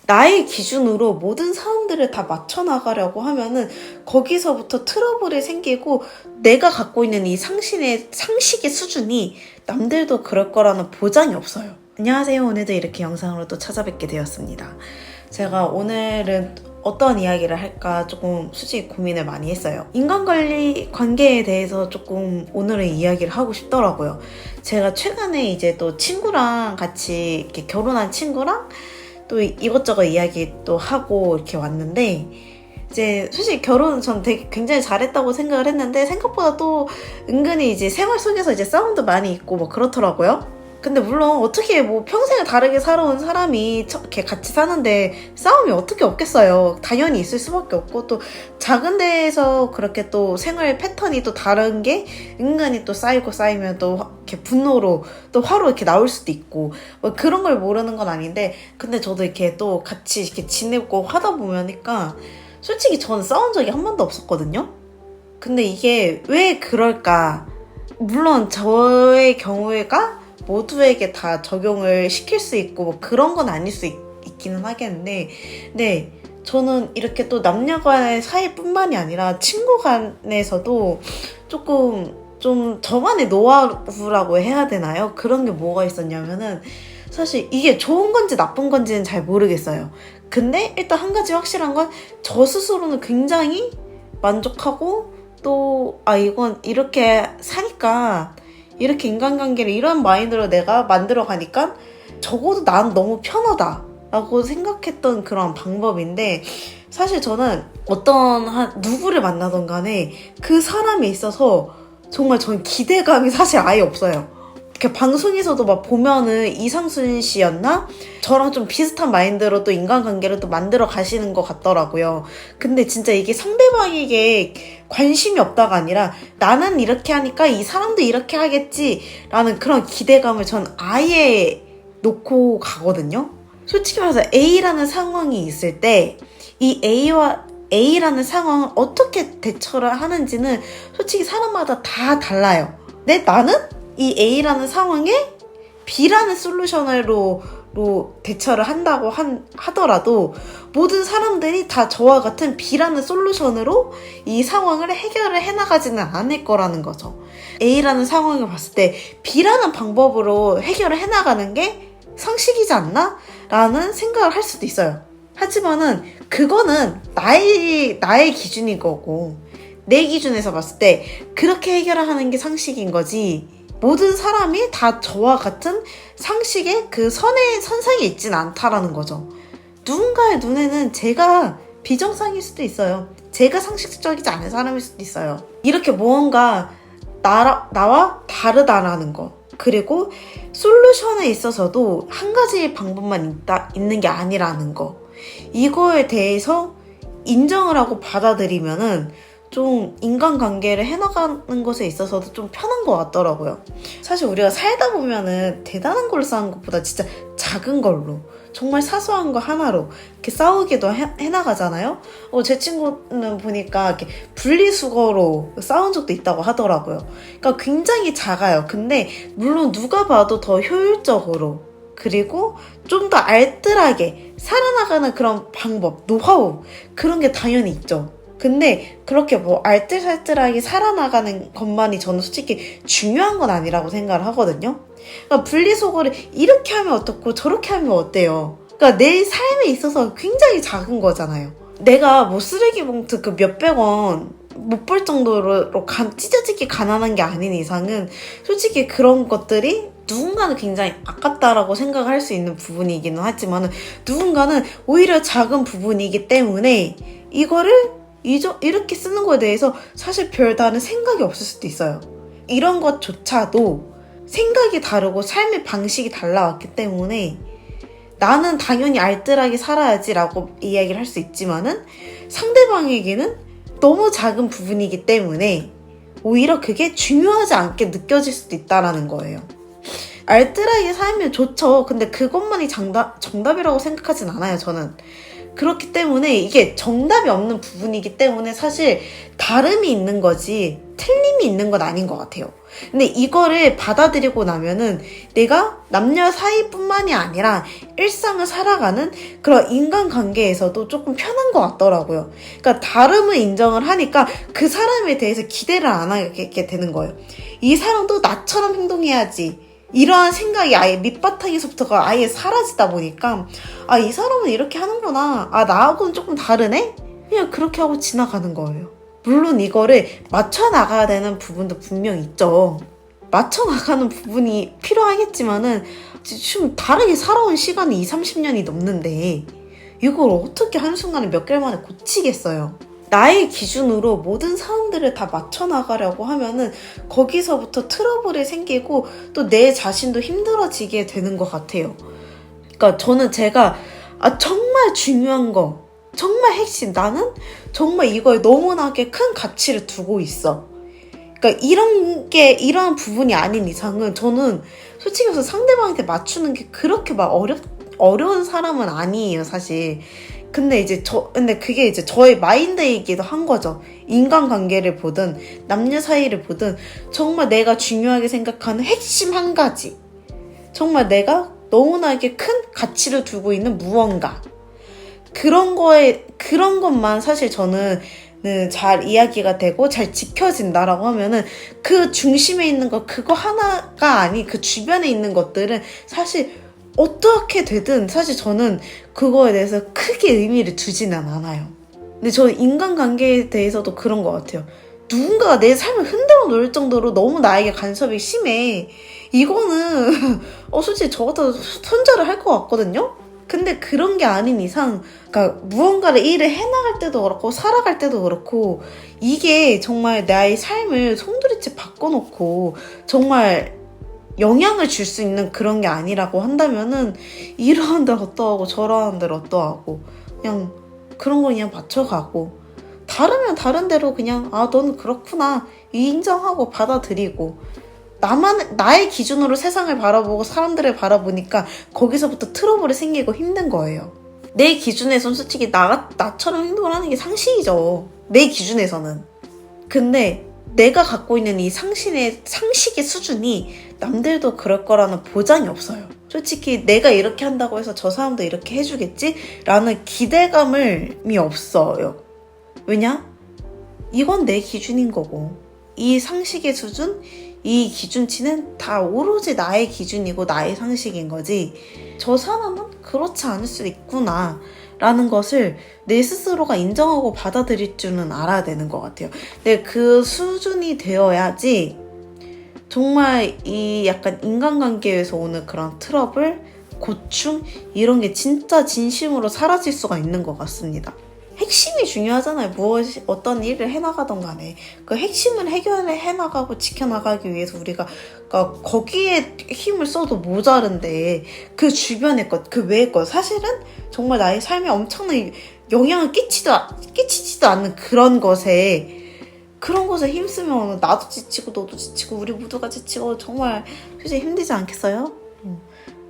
나의 기준으로 모든 사람들을 다 맞춰 나가려고 하면은 거기서부터 트러블이 생기고 내가 갖고 있는 이 상식의 수준이 남들도 그럴 거라는 보장이 없어요. 안녕하세요. 오늘도 이렇게 영상으로 또 찾아뵙게 되었습니다. 제가 오늘은 어떤 이야기를 할까 조금 솔직히 고민을 많이 했어요. 인간관계에 대해서 조금 오늘은 이야기를 하고 싶더라고요. 제가 최근에 이제 또 친구랑 같이 이렇게 결혼한 친구랑 또 이것저것 이야기 또 하고 이렇게 왔는데, 이제 솔직히 결혼은 전 되게 굉장히 잘했다고 생각을 했는데 생각보다 또 은근히 이제 생활 속에서 이제 싸움도 많이 있고 뭐 그렇더라고요. 근데 물론 어떻게 뭐 평생을 다르게 살아온 사람이 이렇게 같이 사는데 싸움이 어떻게 없겠어요. 당연히 있을 수밖에 없고, 또 작은 데에서 그렇게 또 생활 패턴이 또 다른 게 은근히 또 쌓이면 또 이렇게 분노로 또 화로 이렇게 나올 수도 있고, 뭐 그런 걸 모르는 건 아닌데, 근데 저도 이렇게 또 같이 이렇게 지내고 하다 보니까 솔직히 저는 싸운 적이 한 번도 없었거든요. 근데 이게 왜 그럴까? 물론 저의 경우가 모두에게 다 적용을 시킬 수 있고 뭐 그런 건 아닐 수 있기는 하겠는데, 네, 저는 이렇게 또 남녀 간의 사이뿐만이 아니라 친구 간에서도 조금 좀 저만의 노하우라고 해야 되나요? 그런 게 뭐가 있었냐면은, 사실 이게 좋은 건지 나쁜 건지는 잘 모르겠어요. 근데 일단 한 가지 확실한 건 저 스스로는 굉장히 만족하고, 또 이건 이렇게 사니까, 이렇게 인간관계를 이런 마인드로 내가 만들어 가니까 적어도 난 너무 편하다 라고 생각했던 그런 방법인데, 사실 저는 누구를 만나던 간에 그 사람에 있어서 정말 저는 기대감이 사실 아예 없어요. 이렇게 방송에서도 막 보면은 이상순 씨였나? 저랑 좀 비슷한 마인드로 또 인간관계를 또 만들어 가시는 것 같더라고요. 근데 진짜 이게 상대방에게 관심이 없다가 아니라 나는 이렇게 하니까 이 사람도 이렇게 하겠지 라는 그런 기대감을 전 아예 놓고 가거든요. 솔직히 말해서 A라는 상황이 있을 때 이 A라는 상황을 어떻게 대처를 하는지는 솔직히 사람마다 다 달라요. 근데 나는 이 A라는 상황에 B라는 솔루션으로 대처를 한다고 하더라도 모든 사람들이 다 저와 같은 B라는 솔루션으로 이 상황을 해결을 해나가지는 않을 거라는 거죠. A라는 상황을 봤을 때 B라는 방법으로 해결을 해나가는 게 상식이지 않나? 라는 생각을 할 수도 있어요. 하지만은 그거는 나의 기준인 거고, 내 기준에서 봤을 때 그렇게 해결을 하는 게 상식인 거지, 모든 사람이 다 저와 같은 상식의 그 선상에 있진 않다라는 거죠. 누군가의 눈에는 제가 비정상일 수도 있어요. 제가 상식적이지 않은 사람일 수도 있어요. 이렇게 무언가 나와 다르다라는 거, 그리고 솔루션에 있어서도 한 가지 방법만 있는 게 아니라는 거, 이거에 대해서 인정을 하고 받아들이면은 좀 인간관계를 해나가는 것에 있어서도 좀 편한 것 같더라고요. 사실 우리가 살다 보면은 대단한 걸로 싸우는 것보다 진짜 작은 걸로, 정말 사소한 거 하나로 이렇게 싸우기도 해나가잖아요. 제 친구는 보니까 이렇게 분리수거로 싸운 적도 있다고 하더라고요. 그러니까 굉장히 작아요. 근데 물론 누가 봐도 더 효율적으로, 그리고 좀 더 알뜰하게 살아나가는 그런 방법, 노하우, 그런 게 당연히 있죠. 근데 그렇게 뭐 알뜰살뜰하게 살아나가는 것만이 저는 솔직히 중요한 건 아니라고 생각을 하거든요. 그러니까 분리수거를 이렇게 하면 어떻고 저렇게 하면 어때요? 그러니까 내 삶에 있어서 굉장히 작은 거잖아요. 내가 뭐 쓰레기 봉투 그 몇백 원 못 벌 정도로 찢어지게 가난한 게 아닌 이상은 솔직히 그런 것들이 누군가는 굉장히 아깝다라고 생각을 할 수 있는 부분이기는 하지만, 누군가는 오히려 작은 부분이기 때문에 이거를 이렇게 쓰는 거에 대해서 사실 별다른 생각이 없을 수도 있어요. 이런 것조차도 생각이 다르고 삶의 방식이 달라왔기 때문에 나는 당연히 알뜰하게 살아야지 라고 이야기를 할 수 있지만은, 상대방에게는 너무 작은 부분이기 때문에 오히려 그게 중요하지 않게 느껴질 수도 있다라는 거예요. 알뜰하게 살면 좋죠. 근데 그것만이 정답이라고 생각하진 않아요, 저는. 그렇기 때문에 이게 정답이 없는 부분이기 때문에 사실 다름이 있는 거지 틀림이 있는 건 아닌 것 같아요. 근데 이거를 받아들이고 나면은 내가 남녀 사이뿐만이 아니라 일상을 살아가는 그런 인간관계에서도 조금 편한 것 같더라고요. 그러니까 다름을 인정을 하니까 그 사람에 대해서 기대를 안 하게 되는 거예요. 이 사람도 나처럼 행동해야지. 이러한 생각이 아예 밑바탕에서부터가 아예 사라지다 보니까 아, 이 사람은 이렇게 하는구나. 아, 나하고는 조금 다르네? 그냥 그렇게 하고 지나가는 거예요. 물론 이거를 맞춰 나가야 되는 부분도 분명 있죠. 맞춰 나가는 부분이 필요하겠지만은 지금 다르게 살아온 시간이 20-30년이 넘는데 이걸 어떻게 한순간에 몇 개월 만에 고치겠어요. 나의 기준으로 모든 사람들을 다 맞춰 나가려고 하면은 거기서부터 트러블이 생기고 또 내 자신도 힘들어지게 되는 것 같아요. 그러니까 저는 제가 정말 중요한 거, 정말 핵심, 나는 정말 이거에 너무나게 큰 가치를 두고 있어. 그러니까 이런 부분이 아닌 이상은 저는 솔직히 해서 상대방한테 맞추는 게 그렇게 막 어려운 사람은 아니에요, 사실. 근데 그게 이제 저의 마인드이기도 한 거죠. 인간관계를 보든, 남녀 사이를 보든, 정말 내가 중요하게 생각하는 핵심 한 가지. 정말 내가 너무나게 큰 가치를 두고 있는 무언가. 그런 것만 사실 저는 잘 이야기가 되고 잘 지켜진다라고 하면은 그 중심에 있는 거, 그거 하나가 아닌 그 주변에 있는 것들은 사실 어떻게 되든 사실 저는 그거에 대해서 크게 의미를 두지는 않아요. 근데 저는 인간관계에 대해서도 그런 것 같아요. 누군가가 내 삶을 흔들어 놓을 정도로 너무 나에게 간섭이 심해. 이거는 솔직히 저 같아도 손절을 할 것 같거든요? 근데 그런 게 아닌 이상, 그러니까 무언가를 일을 해나갈 때도 그렇고 살아갈 때도 그렇고 이게 정말 나의 삶을 송두리째 바꿔놓고 정말 영향을 줄 수 있는 그런 게 아니라고 한다면은 이러한 들 어떠하고 저러한 들 어떠하고 그냥 그런 거 그냥 맞춰가고 다르면 다른 대로 그냥 너는 그렇구나 인정하고 받아들이고 나의 기준으로 세상을 바라보고 사람들을 바라보니까 거기서부터 트러블이 생기고 힘든 거예요. 내 기준에선 솔직히 나처럼 행동을 하는 게 상식이죠. 내 기준에서는. 근데 내가 갖고 있는 이 상식의 수준이 남들도 그럴 거라는 보장이 없어요. 솔직히 내가 이렇게 한다고 해서 저 사람도 이렇게 해주겠지? 라는 기대감이 없어요. 왜냐? 이건 내 기준인 거고 이 상식의 수준, 이 기준치는 다 오로지 나의 기준이고 나의 상식인 거지 저 사람은 그렇지 않을 수 있구나 라는 것을 내 스스로가 인정하고 받아들일 줄은 알아야 되는 것 같아요. 근데 그 수준이 되어야지 정말 이 약간 인간관계에서 오는 그런 트러블, 고충 이런 게 진짜 진심으로 사라질 수가 있는 것 같습니다. 핵심이 중요하잖아요. 어떤 일을 해나가던 간에 그 핵심을 해나가고 지켜나가기 위해서 우리가 그러니까 거기에 힘을 써도 모자른데 그 주변의 것, 그 외의 것 사실은 정말 나의 삶에 엄청난 영향을 끼치지도 않는 그런 것에 힘쓰면 나도 지치고 너도 지치고 우리 모두가 지치고 정말 솔직히 힘들지 않겠어요?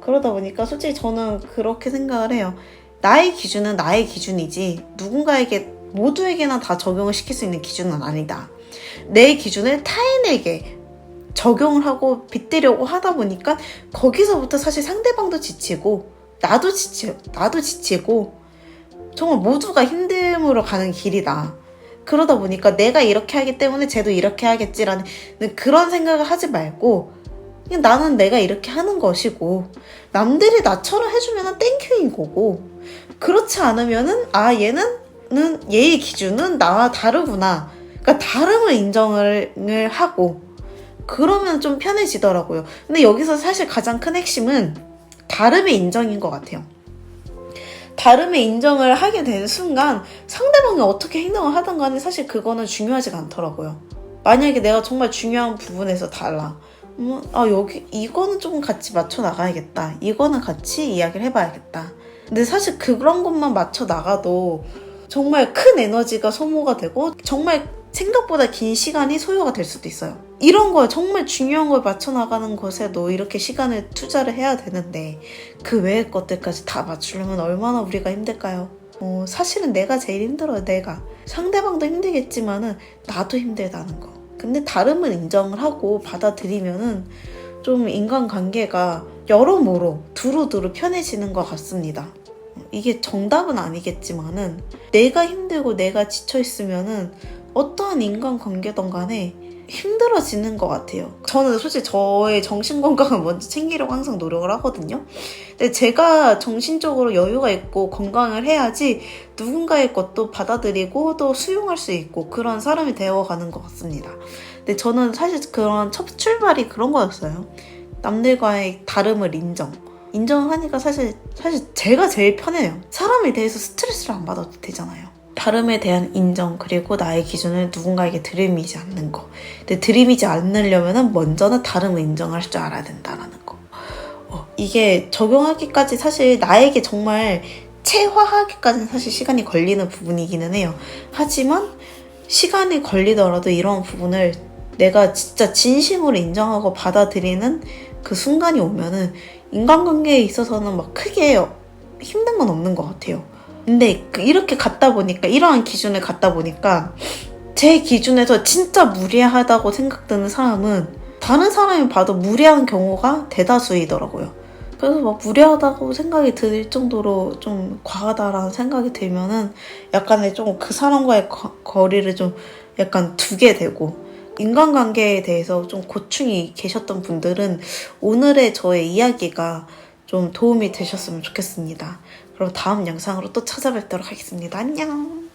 그러다 보니까 솔직히 저는 그렇게 생각을 해요. 나의 기준은 나의 기준이지 모두에게나 다 적용을 시킬 수 있는 기준은 아니다. 내 기준을 타인에게 적용을 하고 빗대려고 하다 보니까 거기서부터 사실 상대방도 지치고 나도 지치고 정말 모두가 힘듦으로 가는 길이다. 그러다 보니까 내가 이렇게 하기 때문에 쟤도 이렇게 하겠지라는 그런 생각을 하지 말고 그냥 나는 내가 이렇게 하는 것이고 남들이 나처럼 해주면 땡큐인 거고 그렇지 않으면은 얘의 기준은 나와 다르구나. 그러니까 다름을 인정을 하고 그러면 좀 편해지더라고요. 근데 여기서 사실 가장 큰 핵심은 다름의 인정인 것 같아요. 다름의 인정을 하게 되는 순간 상대방이 어떻게 행동을 하든 간에 사실 그거는 중요하지가 않더라고요. 만약에 내가 정말 중요한 부분에서 달라. 이거는 조금 같이 맞춰 나가야겠다. 이거는 같이 이야기를 해봐야겠다. 근데 사실 그런 것만 맞춰 나가도 정말 큰 에너지가 소모가 되고 정말 생각보다 긴 시간이 소요가 될 수도 있어요. 이런 거 정말 중요한 걸 맞춰 나가는 것에도 이렇게 시간을 투자를 해야 되는데 그 외의 것들까지 다 맞추려면 얼마나 우리가 힘들까요? 사실은 내가 제일 힘들어요. 내가. 상대방도 힘들겠지만은 나도 힘들다는 거. 근데 다름을 인정을 하고 받아들이면은 좀 인간관계가 여러모로 두루두루 편해지는 것 같습니다. 이게 정답은 아니겠지만은 내가 힘들고 내가 지쳐있으면은 어떠한 인간관계든 간에 힘들어지는 것 같아요. 저는 솔직히 저의 정신건강을 먼저 챙기려고 항상 노력을 하거든요. 근데 제가 정신적으로 여유가 있고 건강을 해야지 누군가의 것도 받아들이고 또 수용할 수 있고 그런 사람이 되어가는 것 같습니다. 근데 저는 사실 그런 첫 출발이 그런 거였어요. 남들과의 다름을 인정하니까 사실 제가 제일 편해요. 사람에 대해서 스트레스를 안 받아도 되잖아요. 다름에 대한 인정 그리고 나의 기준을 누군가에게 들이미지 않는 거. 근데 들이미지 않으려면 먼저는 다름을 인정할 줄 알아야 된다는 거. 이게 적용하기까지 사실 나에게 정말 체화하기까지는 사실 시간이 걸리는 부분이기는 해요. 하지만 시간이 걸리더라도 이런 부분을 내가 진짜 진심으로 인정하고 받아들이는 그 순간이 오면은 인간관계에 있어서는 막 크게 힘든 건 없는 것 같아요. 근데 이렇게 갔다 보니까 이러한 기준을 갖다 보니까 제 기준에서 진짜 무례하다고 생각드는 사람은 다른 사람이 봐도 무례한 경우가 대다수이더라고요. 그래서 막 무례하다고 생각이 들 정도로 좀 과하다라는 생각이 들면은 약간의 좀 그 사람과의 거리를 좀 약간 두게 되고 인간관계에 대해서 좀 고충이 계셨던 분들은 오늘의 저의 이야기가 좀 도움이 되셨으면 좋겠습니다. 그럼 다음 영상으로 또 찾아뵙도록 하겠습니다. 안녕!